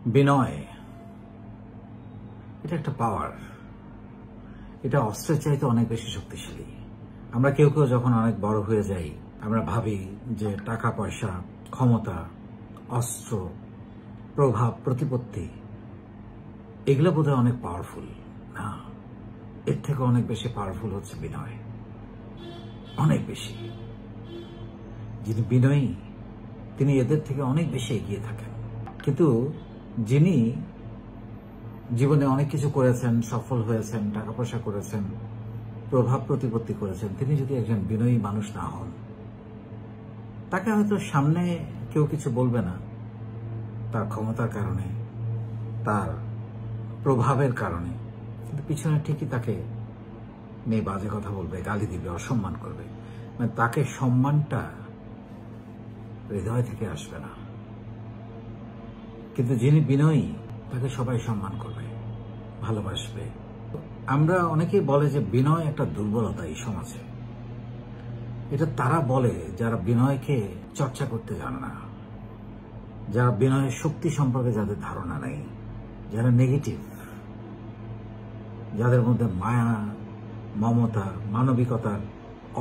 বিনয় এটা একটা পাওয়ার, এটা অস্ত্রের চাইতে অনেক বেশি শক্তিশালী। আমরা কেউ কেউ যখন অনেক বড় হয়ে যাই আমরা ভাবি যে টাকা পয়সা, ক্ষমতা, অস্ত্র, প্রভাব, প্রতিপত্তি এগুলো বোধহয় অনেক পাওয়ারফুল। না, এর থেকে অনেক বেশি পাওয়ারফুল হচ্ছে বিনয়, অনেক বেশি। যিনি বিনয়ী তিনি এদের থেকে অনেক বেশি এগিয়ে থাকেন। কিন্তু যিনি জীবনে অনেক কিছু করেছেন, সফল হয়েছেন, টাকা পয়সা করেছেন, প্রভাব প্রতিপত্তি করেছেন, তিনি যদি একজন বিনয়ী মানুষ না হন, তাকে হয়তো সামনে কেউ কিছু বলবে না, তার ক্ষমতার কারণে, তার প্রভাবের কারণে, কিন্তু পিছনে ঠিকই তাকে নিয়ে বাজে কথা বলবে, গালি দিবে, অসম্মান করবে। মানে তাকে সম্মানটা হৃদয় থেকে আসবে না। কিন্তু যিনি বিনয়ী তাকে সবাই সম্মান করবে, ভালোবাসবে। আমরা অনেকেই বলে যে বিনয় একটা দুর্বলতা এই সমাজে। এটা তারা বলে যারা বিনয়কে চর্চা করতে জানে না, যারা বিনয়ের শক্তি সম্পর্কে যাদের ধারণা নেই, যারা নেগেটিভ, যাদের মধ্যে মায়া, মমতা, মানবিকতার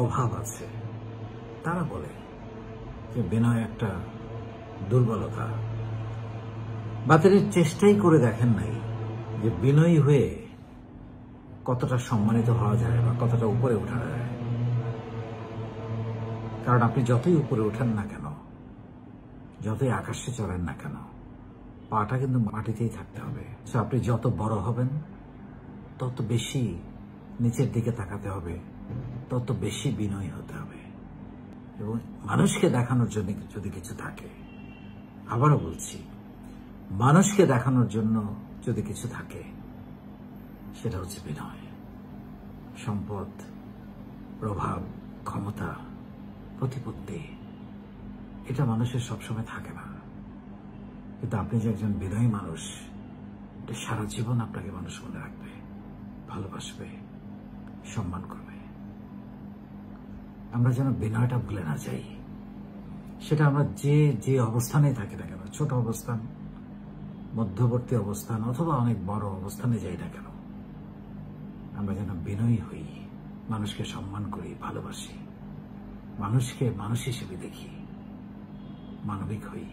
অভাব আছে, তারা বলে যে বিনয় একটা দুর্বলতা। বাতিলের চেষ্টাই করে দেখেন নাই যে বিনয়ী হয়ে কতটা সম্মানিত হওয়া যায় বা কতটা উপরে ওঠা যায়। কারণ আপনি যতই উপরে ওঠেন না কেন, যতই আকাশে চড়েন না কেন, পাটা কিন্তু মাটিতেই থাকতে হবে। আপনি যত বড় হবেন তত বেশি নিচের দিকে তাকাতে হবে, তত বেশি বিনয়ী হতে হবে। এবং মানুষকে দেখানোর জন্য যদি কিছু থাকে, আবারও বলছি, মানুষকে দেখানোর জন্য যদি কিছু থাকে সেটা হচ্ছে বিনয়। সম্পদ, প্রভাব, ক্ষমতা, প্রতিপত্তি এটা মানুষের সবসময় থাকে না। কিন্তু আপনি যে একজন বিনয়ী মানুষ, এটা সারা জীবন আপনাকে মানুষ মনে রাখবে, ভালোবাসবে, সম্মান করবে। আমরা যেন বিনয়টা ভুলে না যাই। সেটা আমরা যে অবস্থানে থাকি না কেন, ছোট অবস্থান, মধ্যবর্তী অবস্থান অথবা অনেক বড় অবস্থানে যাই না কেন, আমরা যেন বিনয়ী হই, মানুষকে সম্মান করি, ভালোবাসি, মানুষকে মানুষ হিসেবে দেখি, মানবিক হই।